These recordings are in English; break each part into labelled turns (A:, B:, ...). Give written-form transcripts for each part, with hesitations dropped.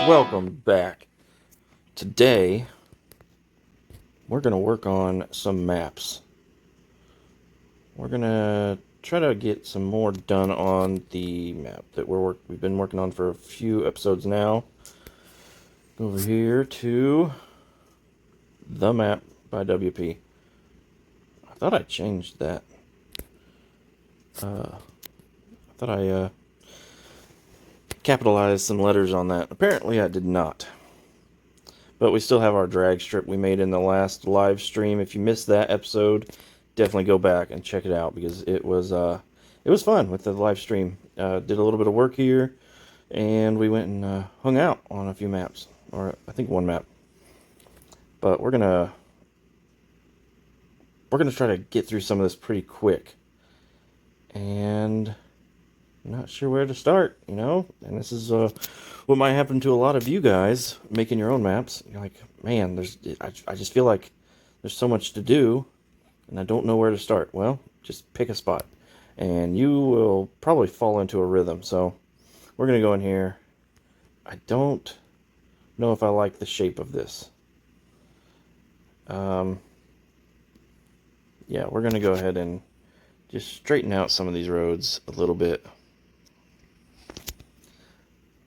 A: Welcome back. Today, we're going to work on some maps. We're going to try to get some more done on the map that we've been working on for a few episodes now. Go over here to the map by WP. I thought I changed that. I thought I capitalized some letters on that. Apparently I did not. But we still have our drag strip we made in the last live stream. If you missed that episode, definitely go back and check it out because it was fun with the live stream. Did a little bit of work here, and we went and hung out on a few maps, or I think one map. But we're gonna try to get through some of this pretty quick, and I'm not sure where to start, and this is what might happen to a lot of you guys making your own maps. You're like, man, I just feel like there's so much to do, and I don't know where to start. Well, just pick a spot, and you will probably fall into a rhythm. So we're going to go in here. I don't know if I like the shape of this. Yeah, we're going to go ahead and just straighten out some of these roads a little bit.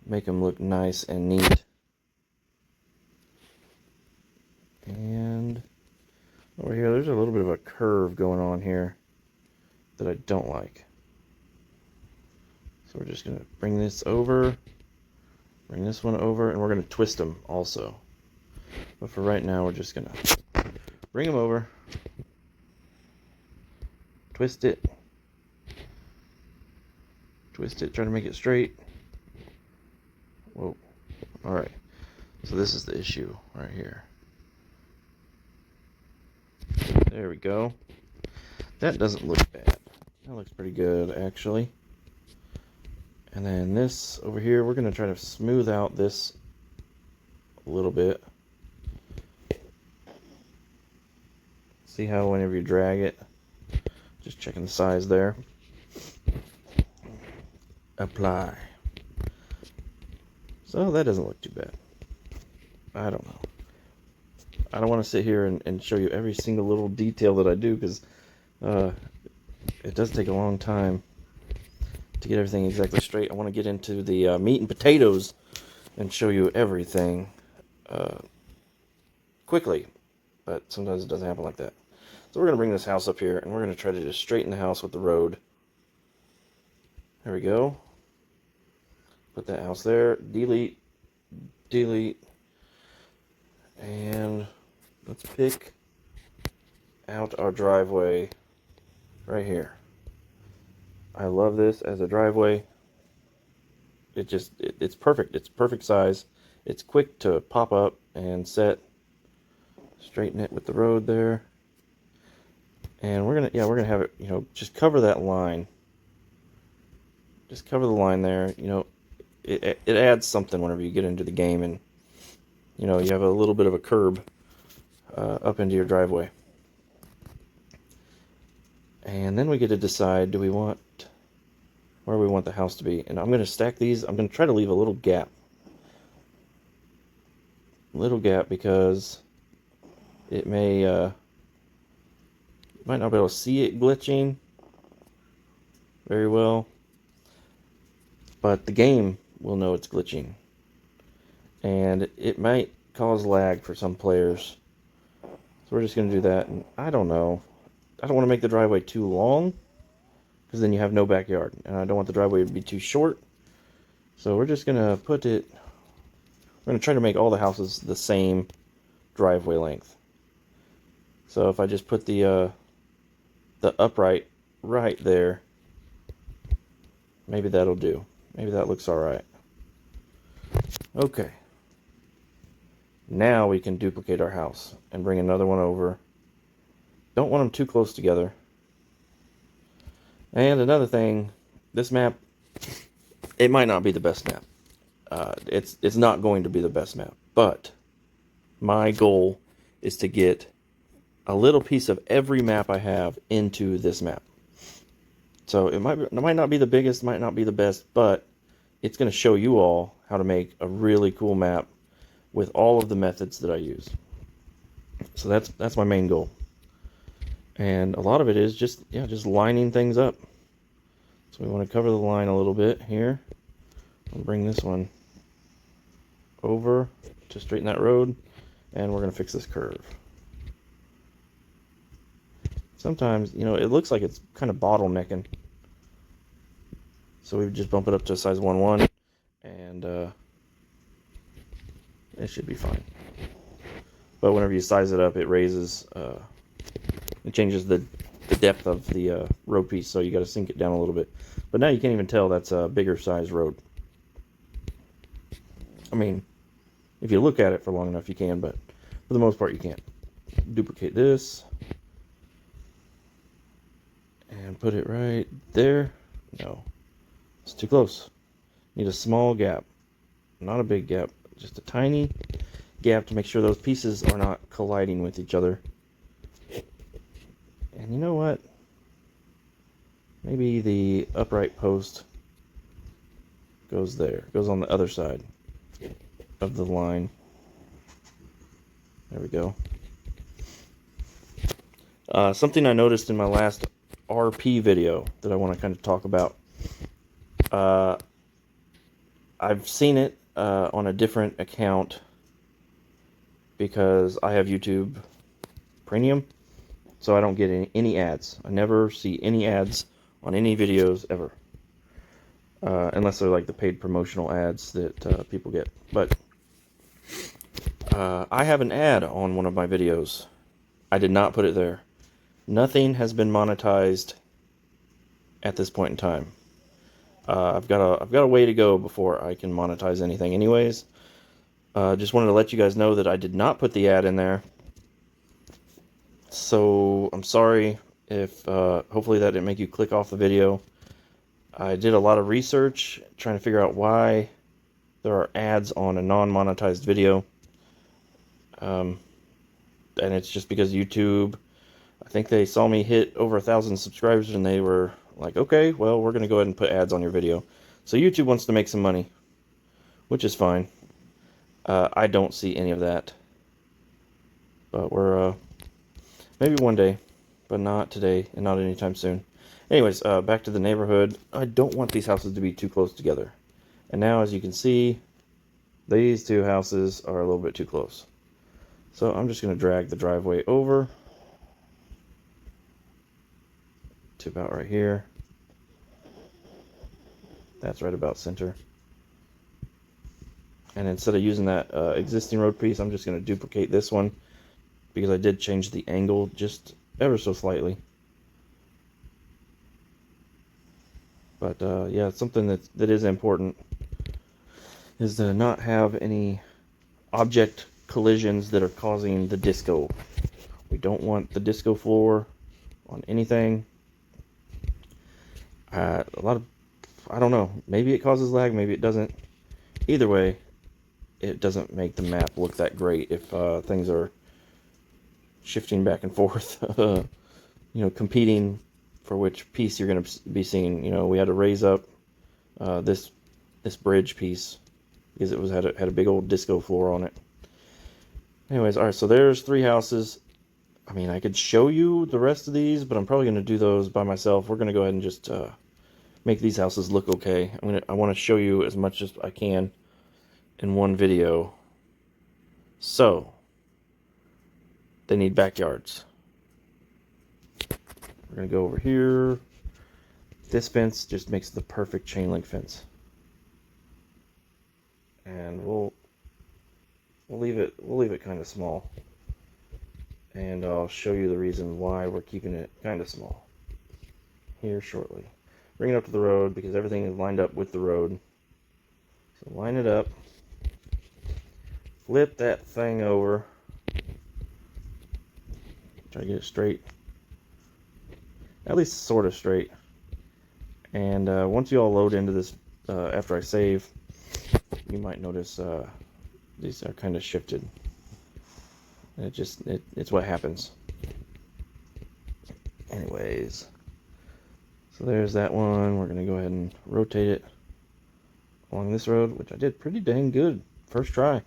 A: Make them look nice and neat. And over here, there's a little bit of a curve going on here that I don't like. So we're just going to bring this over, bring this one over, and we're going to twist them also. But for right now, we're just going to bring them over, twist it, try to make it straight. Whoa. Alright. So this is the issue right here. There we go. That doesn't look bad. That looks pretty good, actually. And then this over here, we're going to try to smooth out this a little bit. See how whenever you drag it, just checking the size there. Apply. So that doesn't look too bad. I don't know. I don't want to sit here and show you every single little detail that I do because it does take a long time to get everything exactly straight. I want to get into the meat and potatoes and show you everything quickly, but sometimes it doesn't happen like that. So we're going to bring this house up here and we're going to try to just straighten the house with the road. There we go. Put that house there, delete, and let's pick out our driveway right here. I love this as a driveway. It's perfect. It's perfect size. It's quick to pop up and set. Straighten it with the road there. And we're gonna have it, just cover that line. Just cover the line there, It adds something whenever you get into the game and you have a little bit of a curb up into your driveway. And then we get to decide, do we want where we want the house to be. And I'm going to stack these. I'm going to try to leave a little gap. Because it may might not be able to see it glitching very well. But the game will know it's glitching. And it might cause lag for some players. So we're just going to do that. And I don't know. I don't want to make the driveway too long, because then you have no backyard. And I don't want the driveway to be too short. So we're just going to put it... We're going to try to make all the houses the same driveway length. So if I just put the upright right there, maybe that'll do. Maybe that looks alright. Okay. Now we can duplicate our house and bring another one over. Don't want them too close together. And another thing, this map, it might not be the best map. It's not going to be the best map. But my goal is to get a little piece of every map I have into this map. So it might not be the biggest, might not be the best, but it's going to show you all how to make a really cool map with all of the methods that I use. So that's my main goal. And a lot of it is just lining things up. So we want to cover the line a little bit here. I'll bring this one over to straighten that road, and we're going to fix this curve. Sometimes, it looks like it's kind of bottlenecking. So we just bump it up to size 1/1, and it should be fine. But whenever you size it up, it raises, it changes the depth of the road piece, so you got to sink it down a little bit. But now you can't even tell that's a bigger size road. I mean, if you look at it for long enough, you can, but for the most part, you can't. Duplicate this and put it right there. No, it's too close. Need a small gap, not a big gap, just a tiny gap to make sure those pieces are not colliding with each other. And you know what? Maybe the upright post goes there, goes on the other side of the line. There we go. Something I noticed in my last RP video that I want to kind of talk about. I've seen it on a different account because I have YouTube Premium, so I don't get any ads. I never see any ads on any videos ever, unless they're like the paid promotional ads that people get. But I have an ad on one of my videos. I did not put it there. Nothing has been monetized at this point in time. I've got a way to go before I can monetize anything anyways. Just wanted to let you guys know that I did not put the ad in there. So I'm sorry if hopefully that didn't make you click off the video. I did a lot of research trying to figure out why there are ads on a non-monetized video. And it's just because YouTube, I think they saw me hit over 1,000 subscribers and they were like, okay, well, we're going to go ahead and put ads on your video. So YouTube wants to make some money, which is fine. I don't see any of that. But we're, maybe one day, but not today and not anytime soon. Anyways, back to the neighborhood. I don't want these houses to be too close together. And now, as you can see, these two houses are a little bit too close. So I'm just going to drag the driveway over to about right here. That's right about center. And instead of using that existing road piece, I'm just going to duplicate this one because I did change the angle just ever so slightly. But yeah, something that is important is to not have any object collisions that are causing the disco. We don't want the disco floor on anything. A lot of, I don't know, maybe it causes lag, maybe it doesn't. Either way, it doesn't make the map look that great if things are shifting back and forth, competing for which piece you're going to be seeing. We had to raise up this bridge piece because it had a big old disco floor on it. Anyways, alright, so there's 3 houses. I mean, I could show you the rest of these, but I'm probably going to do those by myself. We're going to go ahead and just make these houses look okay. I want to show you as much as I can in one video. So, they need backyards. We're going to go over here. This fence just makes the perfect chain link fence. And we'll leave it kind of small. And I'll show you the reason why we're keeping it kind of small here shortly. Bring it up to the road because everything is lined up with the road. So line it up. Flip that thing over. Try to get it straight. At least sort of straight. And once you all load into this, after I save, you might notice these are kind of shifted. And it's what happens. Anyways, so there's that one. We're going to go ahead and rotate it along this road, which I did pretty dang good first try.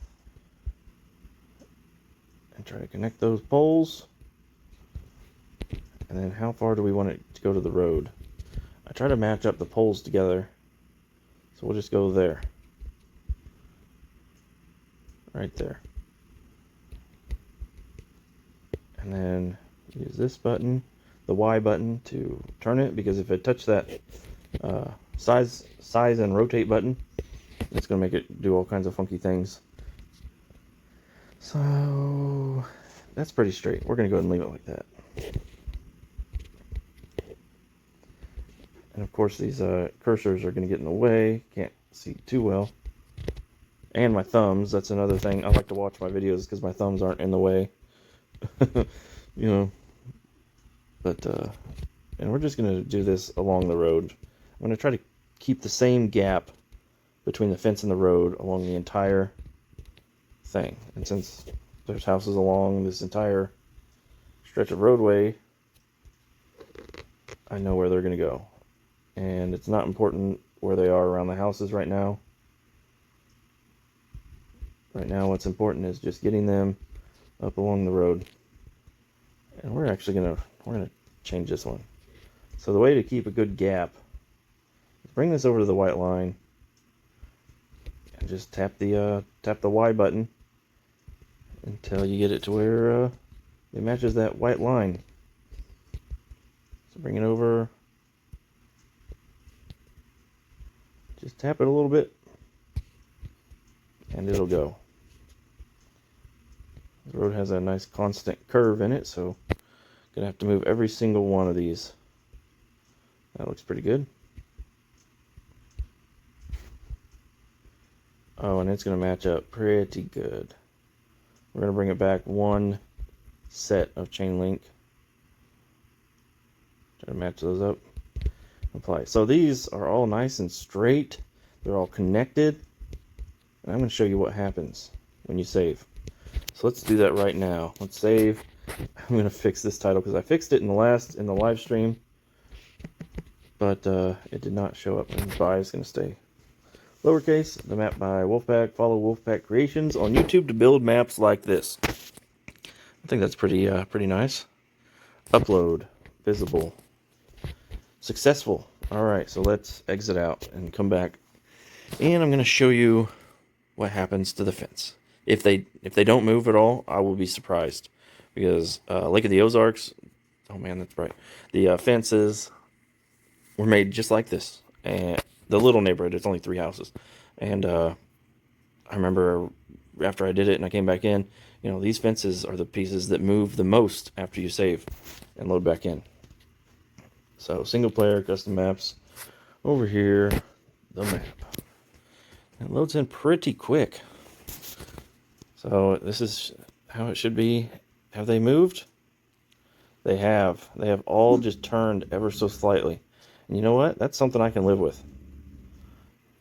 A: And try to connect those poles. And then how far do we want it to go to the road? I try to match up the poles together. So we'll just go there. Right there. And then use this button, the Y button, to turn it, because if I touch that size and rotate button, it's going to make it do all kinds of funky things. So that's pretty straight. We're going to go ahead and leave it like that. And of course these cursors are going to get in the way. Can't see too well. And my thumbs, that's another thing. I like to watch my videos because my thumbs aren't in the way. You know. But, and we're just going to do this along the road. I'm going to try to keep the same gap between the fence and the road along the entire thing. And since there's houses along this entire stretch of roadway, I know where they're going to go. And it's not important where they are around the houses right now. Right now what's important is just getting them up along the road. And we're actually going to change this one. So the way to keep a good gap is bring this over to the white line and just tap the Y button until you get it to where it matches that white line. So bring it over. Just tap it a little bit and it'll go. The road has a nice constant curve in it, so gonna have to move every single one of these. That looks pretty good. Oh, and it's gonna match up pretty good. We're gonna bring it back one set of chain link. Try to match those up. Apply. So these are all nice and straight. They're all connected. And I'm gonna show you what happens when you save. So let's do that right now. Let's save. I'm gonna fix this title because I fixed it in the live stream, but it did not show up. And by is gonna stay lowercase. The map by Wolfpack. Follow Wolfpack Creations on YouTube to build maps like this. I think that's pretty nice. Upload visible. Successful. All right, so let's exit out and come back, and I'm gonna show you what happens to the fence. If they don't move at all, I will be surprised, because Lake of the Ozarks, oh man, that's bright. The fences were made just like this, and the little neighborhood, it's only 3 houses, and I remember after I did it and I came back in, you know, these fences are the pieces that move the most after you save and load back in. So single player custom maps over here, the map. It loads in pretty quick. So this is how it should be. Have they moved? They have. They have all just turned ever so slightly. And you know what? That's something I can live with.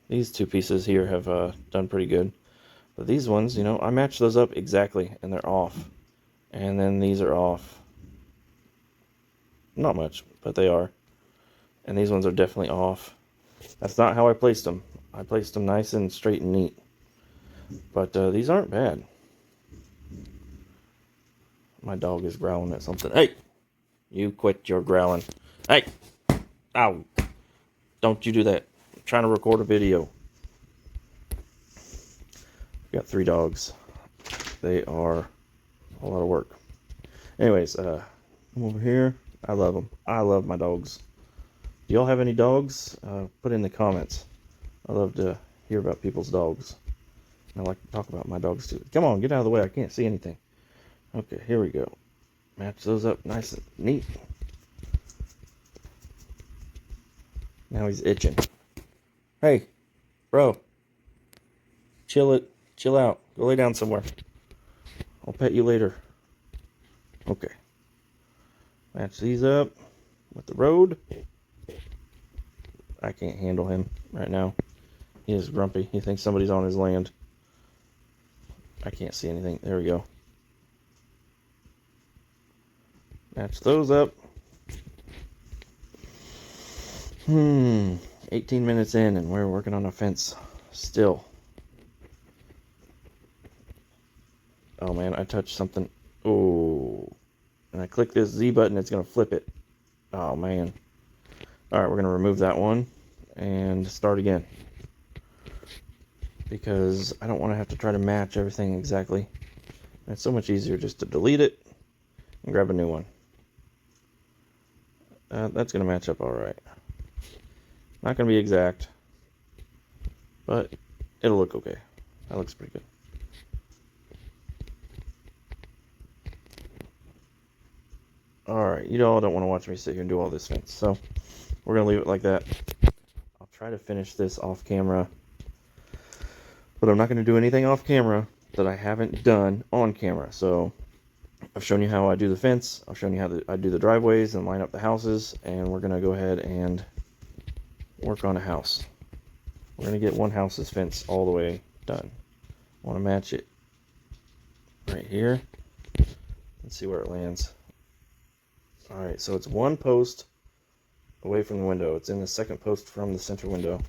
A: These 2 pieces here have done pretty good. But these ones, you know, I matched those up exactly, and they're off. And then these are off. Not much, but they are. And these ones are definitely off. That's not how I placed them. I placed them nice and straight and neat. But these aren't bad. My dog is growling at something. Hey! You quit your growling. Hey! Ow! Don't you do that. I'm trying to record a video. Got 3 dogs. They are a lot of work. Anyways, come over here. I love them. I love my dogs. Do y'all have any dogs? Put in the comments. I love to hear about people's dogs. I like to talk about my dogs too. Come on, get out of the way. I can't see anything. Okay, here we go. Match those up nice and neat. Now he's itching. Hey, bro. Chill it. Chill out. Go lay down somewhere. I'll pet you later. Okay. Match these up with the road. I can't handle him right now. He is grumpy. He thinks somebody's on his land. I can't see anything. There we go. Match those up. 18 minutes in and we're working on a fence. Still. Oh man, I touched something. Oh. And I click this Z button, it's going to flip it. Oh man. Alright, we're going to remove that one and start again. Because I don't want to have to try to match everything exactly. It's so much easier just to delete it and grab a new one. That's going to match up alright. Not going to be exact, but it'll look okay. That looks pretty good. Alright, you all don't want to watch me sit here and do all this fence, so we're going to leave it like that. I'll try to finish this off camera, but I'm not going to do anything off camera that I haven't done on camera. So I've shown you how I do the fence, I've shown you how I do the driveways and line up the houses, and we're going to go ahead and work on a house. We're going to get one house's fence all the way done. I want to match it right here. Let's see where it lands. Alright, so it's one post away from the window. It's in the second post from the center window.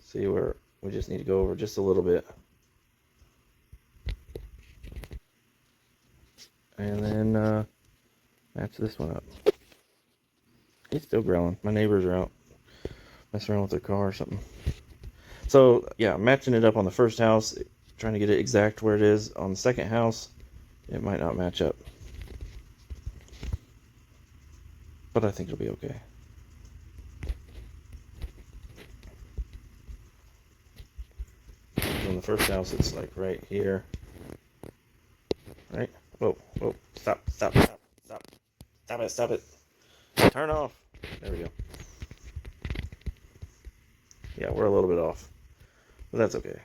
A: See where we just need to go over just a little bit. And then match this one up. He's still growling. My neighbors are out messing around with their car or something. So yeah, matching it up on the first house, trying to get it exact where it is. On the second house, it might not match up. But I think it'll be okay. On the first house, it's like right here. Right? Whoa, whoa, stop it. Turn off. There we go. Yeah, we're a little bit off, but that's okay.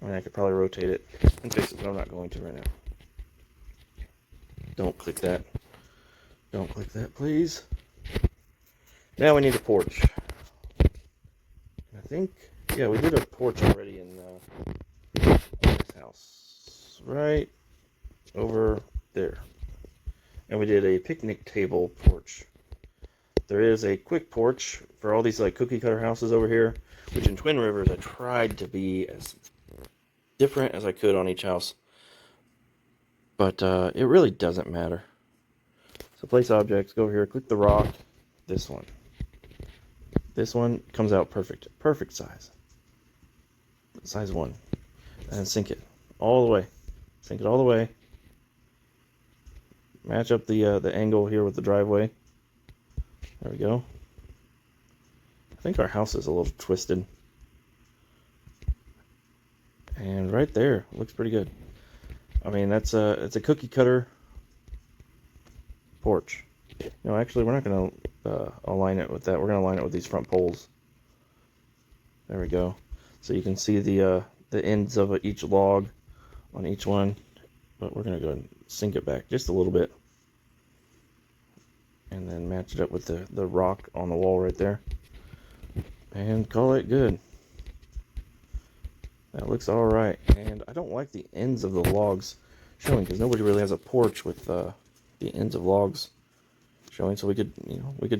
A: I mean, I could probably rotate it and fix it, but I'm not going to right now. Don't click that. Don't click that, please. Now we need a porch. I think, yeah, we did a porch already in this house. Right over there. And we did a picnic table porch. There is a quick porch for all these like cookie cutter houses over here, which in Twin Rivers I tried to be as different as I could on each house. But it really doesn't matter. So place objects, go over here, click the rock, this one. This one comes out perfect. Perfect size. Size 1. And sink it all the way. Sink it all the way. Match up the angle here with the driveway. There we go. I think our house is a little twisted. And right there, looks pretty good. I mean, it's a cookie cutter porch. No, actually, we're not going to align it with that. We're going to align it with these front poles. There we go. So you can see the ends of each log on each one. But we're going to go and sink it back just a little bit. And then match it up with the rock on the wall right there. And call it good. That looks alright. And I don't like the ends of the logs showing, because nobody really has a porch with the ends of logs showing. So we could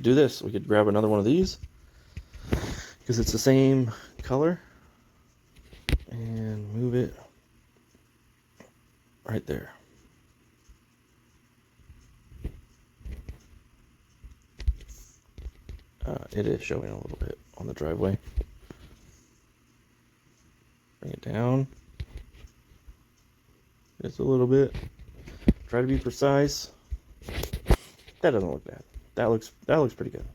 A: do this. We could grab another one of these, because it's the same color, and move it right there. It is showing a little bit on the driveway. Bring it down just a little bit. Try to be precise. That doesn't look bad. That looks pretty good.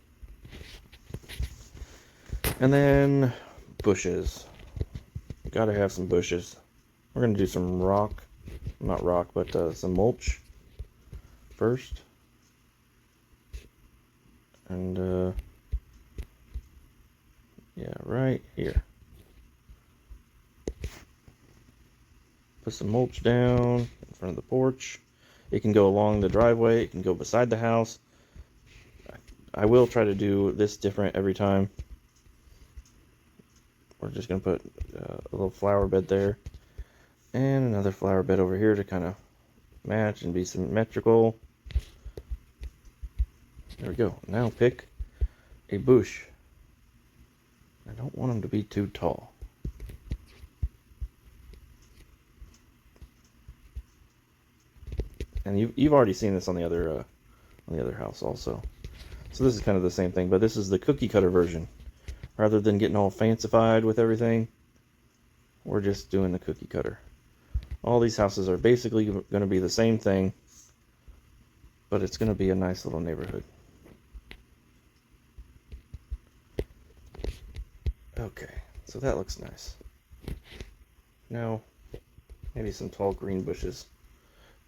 A: And then bushes. Gotta have some bushes. We're gonna do some rock, not rock, but some mulch first. And yeah, right here. Put some mulch down in front of the porch. It can go along the driveway. It can go beside the house. I will try to do this different every time. We're just going to put a little flower bed there. And another flower bed over here to kind of match and be symmetrical. There we go. Now pick a bush. I don't want them to be too tall. And you've already seen this on the other house also. So this is kind of the same thing, but this is the cookie cutter version. Rather than getting all fancified with everything, we're just doing the cookie cutter. All these houses are basically going to be the same thing, but it's going to be a nice little neighborhood. Okay, so that looks nice. Now, maybe some tall green bushes.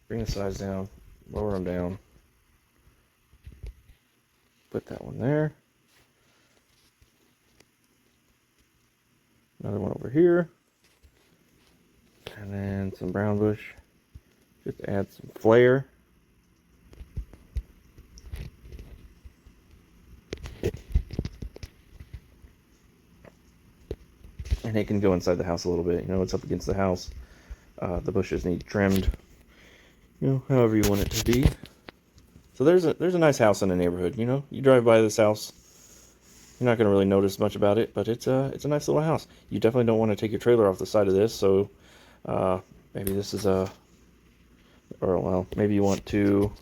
A: Bring the size down, lower them down. Put that one there. Another one over here. And then some brown bush. Just to add some flair. And it can go inside the house a little bit. You know, it's up against the house. The bushes need trimmed. You know, however you want it to be. So there's a nice house in the neighborhood. You know, you drive by this house, you're not going to really notice much about it, but it's a nice little house. You definitely don't want to take your trailer off the side of this. So maybe this is maybe you want to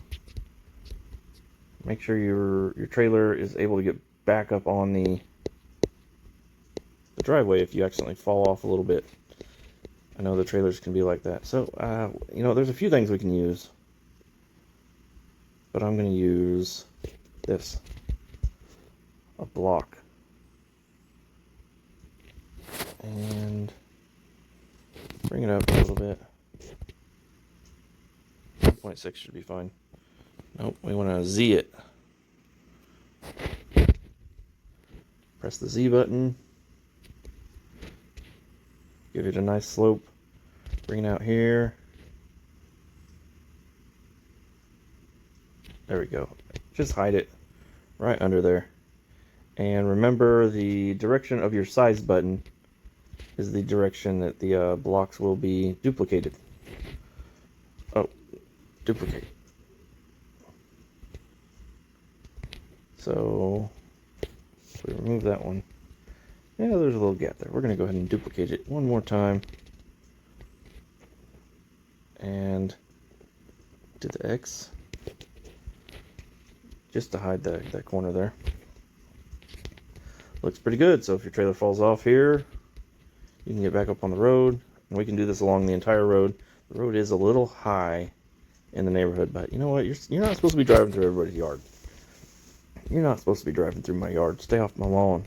A: make sure your trailer is able to get back up on the driveway if you accidentally fall off a little bit. I know the trailers can be like that. So, you know, there's a few things we can use. But I'm going to use this. A block. And bring it up a little bit. 1.6 should be fine. Nope, we want to Z it. Press the Z button. Give it a nice slope. Bring it out here. There we go. Just hide it right under there. And remember, the direction of your size button is the direction that the blocks will be duplicated. Oh, duplicate. So, if we remove that one, yeah, there's a little gap there. We're going to go ahead and duplicate it one more time. And do the X. Just to hide that corner there. Looks pretty good. So if your trailer falls off here, you can get back up on the road. And we can do this along the entire road. The road is a little high in the neighborhood, but you know what? You're not supposed to be driving through everybody's yard. You're not supposed to be driving through my yard. Stay off my lawn.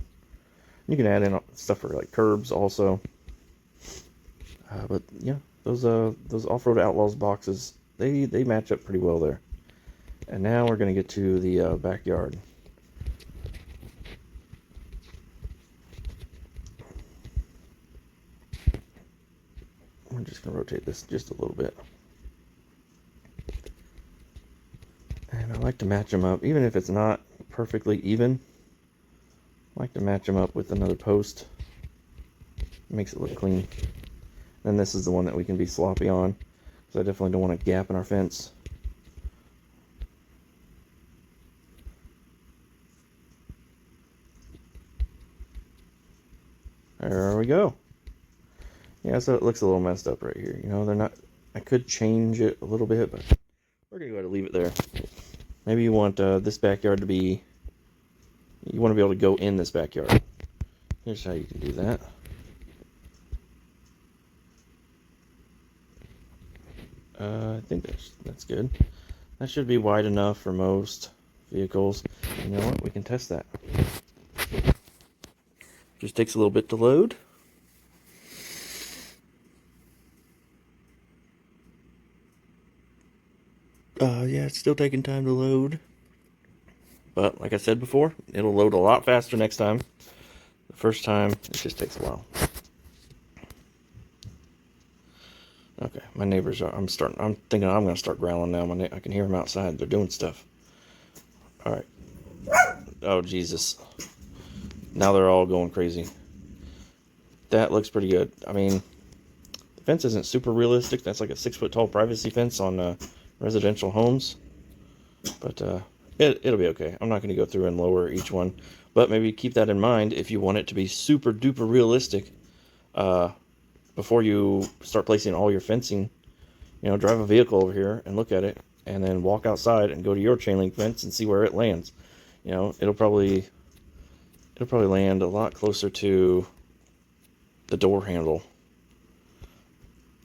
A: You can add in stuff for like curbs also. But yeah, those Offroad Outlaws boxes, they match up pretty well there. And now we're going to get to the backyard. We're just going to rotate this just a little bit. And I like to match them up, even if it's not perfectly even. I like to match them up with another post. It makes it look clean. Then this is the one that we can be sloppy on, because I definitely don't want a gap in our fence. There we go. Yeah, so it looks a little messed up right here. You know, they're not. I could change it a little bit, but we're gonna go ahead and leave it there. Maybe you want this backyard to be. You want to be able to go in this backyard. Here's how you can do that. I think that's good. That should be wide enough for most vehicles. You know what? We can test that. Just takes a little bit to load. Yeah, it's still taking time to load. But like I said before, it'll load a lot faster next time. The first time, it just takes a while. Okay, my neighbors are. I'm thinking I'm gonna start growling now. I can hear them outside. They're doing stuff. All right. Oh Jesus! Now they're all going crazy. That looks pretty good. I mean, the fence isn't super realistic. That's like a 6-foot tall privacy fence on residential homes. But It'll be okay. I'm not going to go through and lower each one, but maybe keep that in mind if you want it to be super duper realistic. Uh, Before you start placing all your fencing, drive a vehicle over here and look at it, and then walk outside and go to your chain link fence and see where it lands. It'll probably land a lot closer to the door handle.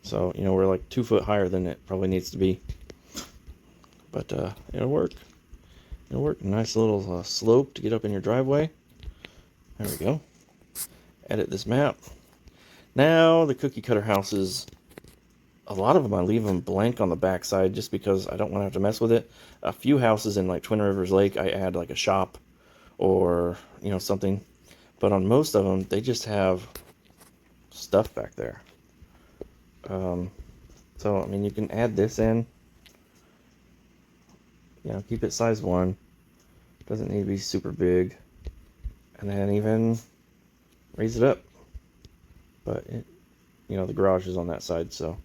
A: So, we're like 2 foot higher than it probably needs to be. But it'll work. It'll work. Nice little slope to get up in your driveway. There we go. Edit this map. Now, the cookie cutter houses, a lot of them I leave them blank on the backside just because I don't want to have to mess with it. A few houses in like Twin Rivers Lake, I add like a shop or, something. But on most of them, they just have stuff back there. So, I mean, you can add this in. Keep it size 1. Doesn't need to be super big. And then even raise it up. But, the garage is on that side, so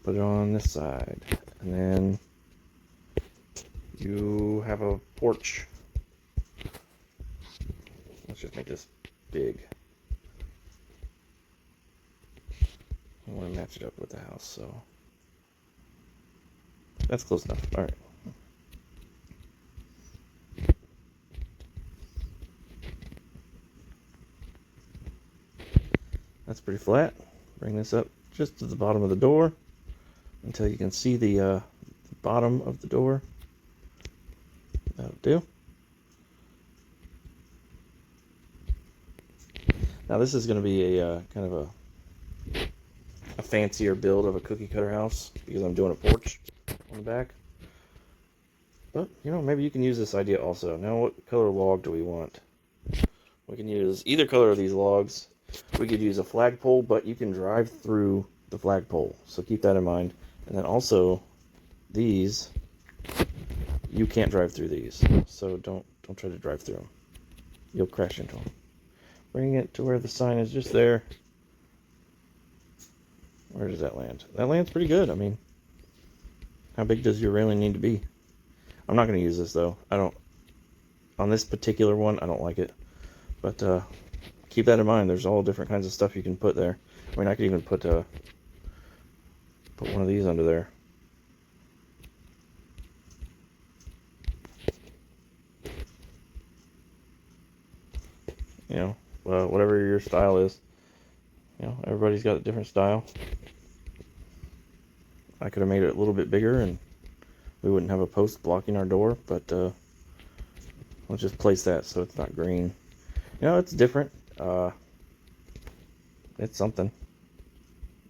A: put it on this side. And then you have a porch. Let's just make this big. I want to match it up with the house, so that's close enough. All right. That's pretty flat. Bring this up just to the bottom of the door until you can see the bottom of the door. That'll do. Now this is going to be a kind of a fancier build of a cookie cutter house because I'm doing a porch on the back. But, maybe you can use this idea also. Now, what color log do we want? We can use either color of these logs. We could use a flagpole, but you can drive through the flagpole. So keep that in mind. And then also, these, you can't drive through these. So don't try to drive through them. You'll crash into them. Bring it to where the sign is just there. Where does that land? That lands pretty good. I mean, how big does your railing need to be? I'm not going to use this, though. On this particular one, I don't like it. But keep that in mind. There's all different kinds of stuff you can put there. I mean, I could even put one of these under there. Whatever your style is. Everybody's got a different style. I could have made it a little bit bigger and we wouldn't have a post blocking our door, but let's just place that so it's not green. It's different. It's something.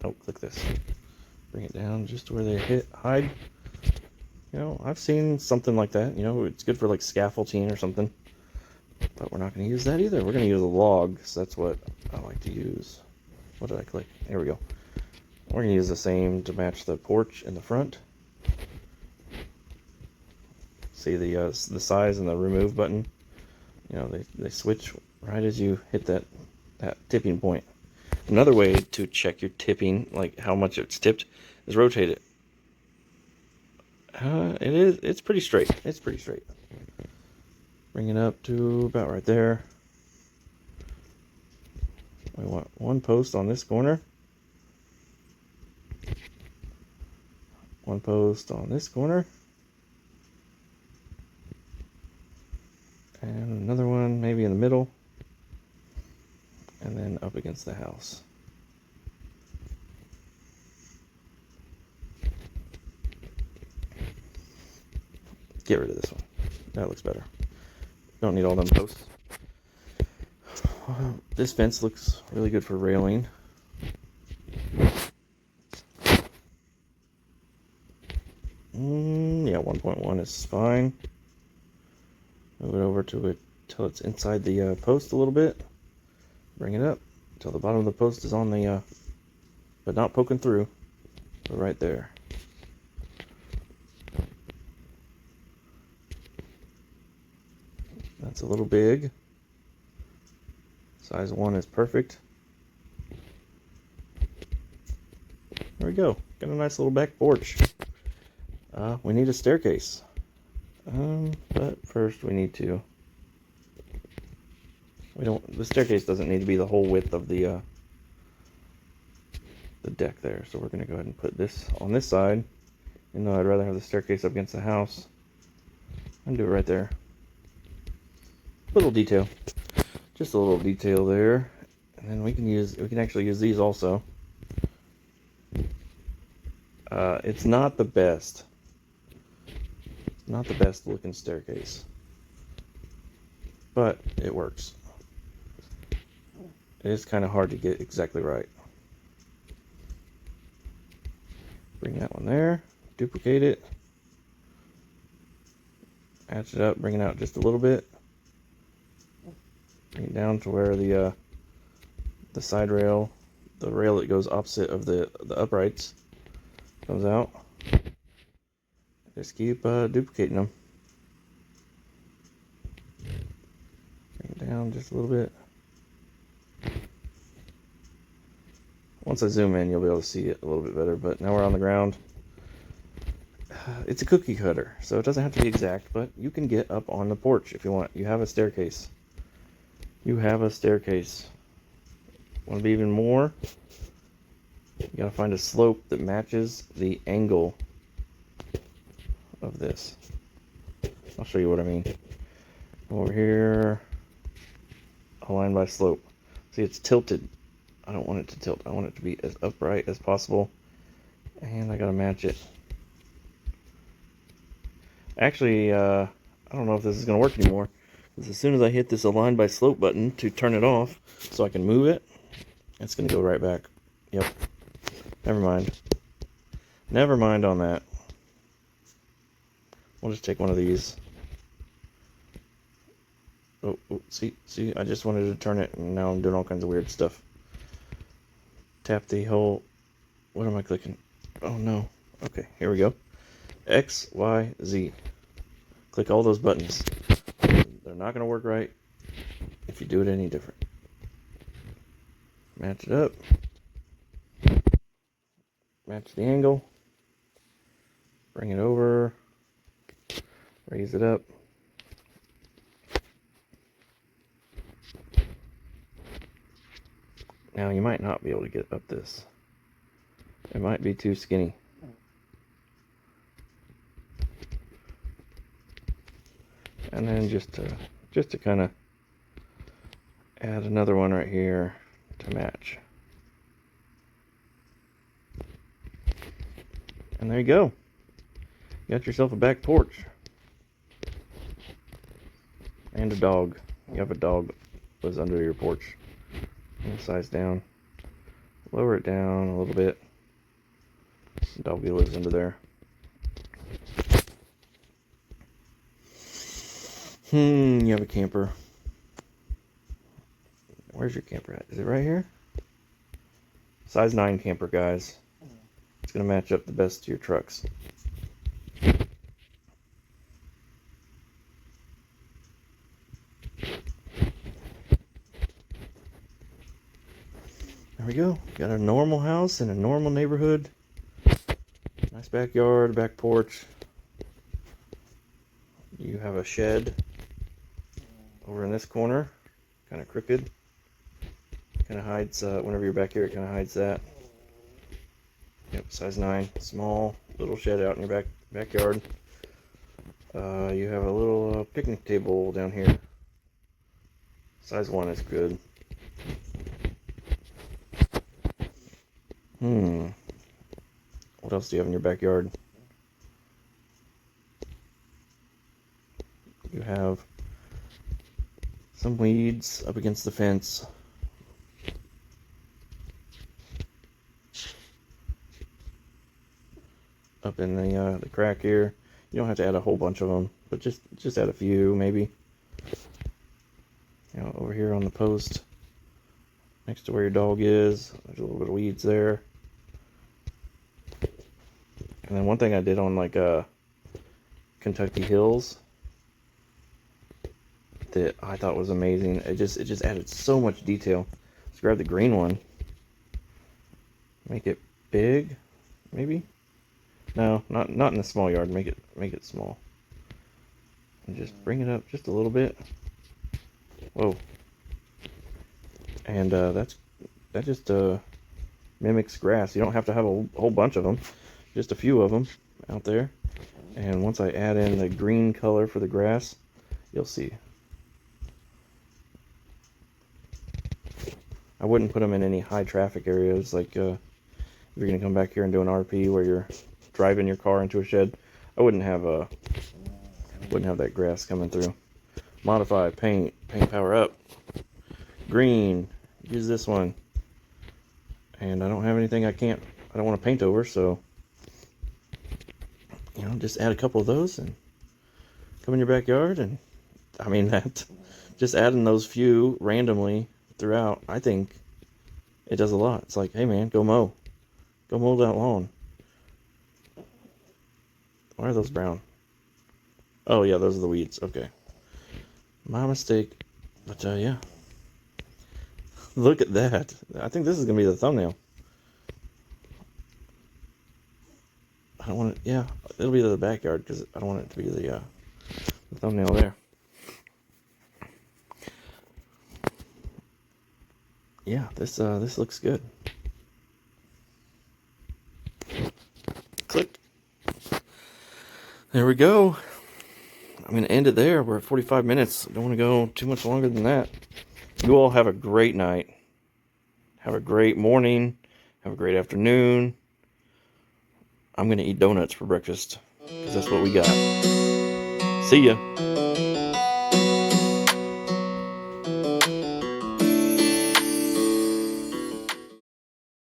A: Oh, click this. Bring it down just to where they hide. I've seen something like that. It's good for like scaffolding or something. But we're not going to use that either. We're going to use a log, because that's what I like to use. What did I click? There we go. We're going to use the same to match the porch in the front. See the size and the remove button? They switch right as you hit that tipping point. Another way to check your tipping, like how much it's tipped, is rotate it. It's pretty straight. It's pretty straight. Bring it up to about right there. We want one post on this corner. One post on this corner. And another one maybe in the middle. And then up against the house. Get rid of this one. That looks better. Don't need all them posts. This fence looks really good for railing. Yeah, 1.1 is fine. Move it over to it till it's inside the post a little bit. Bring it up until the bottom of the post is on the, but not poking through. But right there. That's a little big. Size 1 is perfect. There we go. Got a nice little back porch. We need a staircase. But first we need to. The staircase doesn't need to be the whole width of the deck there. So we're gonna go ahead and put this on this side. Even though I'd rather have the staircase up against the house. And do it right there. Little detail. Just a little detail there. And then we can actually use these also. It's not the best. It's not the best looking staircase. But it works. It is kind of hard to get exactly right. Bring that one there. Duplicate it. Match it up. Bring it out just a little bit. Bring it down to where the side rail, the rail that goes opposite of the uprights, comes out. Just keep duplicating them. Bring it down just a little bit. Once I zoom in, you'll be able to see it a little bit better, but now we're on the ground. It's a cookie cutter, so it doesn't have to be exact, but you can get up on the porch if you want. You have a staircase. You have a staircase. Want to be even more? You gotta find a slope that matches the angle of this. I'll show you what I mean. Over here, align by slope. See, it's tilted. I don't want it to tilt. I want it to be as upright as possible. And I gotta match it. Actually, I don't know if this is gonna work anymore. Because as soon as I hit this align by slope button to turn it off so I can move it, it's gonna go right back. Yep. Never mind. Never mind on that. We'll just take one of these. Oh, see, I just wanted to turn it, and now I'm doing all kinds of weird stuff. Tap the whole. What am I clicking? Oh no. Okay, here we go. X, Y, Z. Click all those buttons. They're not going to work right if you do it any different. Match it up. Match the angle. Bring it over. Raise it up. Now you might not be able to get up this. It might be too skinny. And then just to kind of add another one right here to match. And there you go. You got yourself a back porch. And a dog. You have a dog that lives under your porch. And size down. Lower it down a little bit. The doggy lives under there. You have a camper. Where's your camper at? Is it right here? Size 9 camper, guys. It's going to match up the best to your trucks. There we go. Got a normal house in a normal neighborhood. Nice backyard, back porch. You have a shed over in this corner, kind of crooked. Kind of hides, whenever you're back here, it kind of hides that. Yep, size 9, small little shed out in your backyard. You have a little picnic table down here. Size 1 is good. What else do you have in your backyard? You have some weeds up against the fence. Up in the crack here. You don't have to add a whole bunch of them, but just add a few maybe. You know, over here on the post next to where your dog is, there's a little bit of weeds there. And then one thing I did on like Kentucky Hills that I thought was amazing. It just added so much detail. Let's grab the green one. Make it big, maybe? No, not in the small yard. Make it small. And just bring it up just a little bit. Whoa. And that just mimics grass. You don't have to have a whole bunch of them, just a few of them out there. And once I add in the green color for the grass, you'll see. I wouldn't put them in any high traffic areas, like if you're gonna come back here and do an RP where you're driving your car into a shed. I wouldn't have that grass coming through. Modify, paint power up, green. Use this one. And I don't have anything I don't want to paint over, so just add a couple of those and come in your backyard. And I mean, that just adding those few randomly throughout, I think it does a lot. It's like, hey man, go mow that lawn. Why are those brown? Oh yeah, those are the weeds. Okay, my mistake. But yeah, look at that. I think this is gonna be the thumbnail. I don't want it. Yeah, it'll be the backyard because I don't want it to be the thumbnail there. Yeah, this looks good. Click. There we go. I'm going to end it there. We're at 45 minutes. Don't want to go too much longer than that. You all have a great night. Have a great morning. Have a great afternoon. I'm going to eat donuts for breakfast because that's what we got. See ya.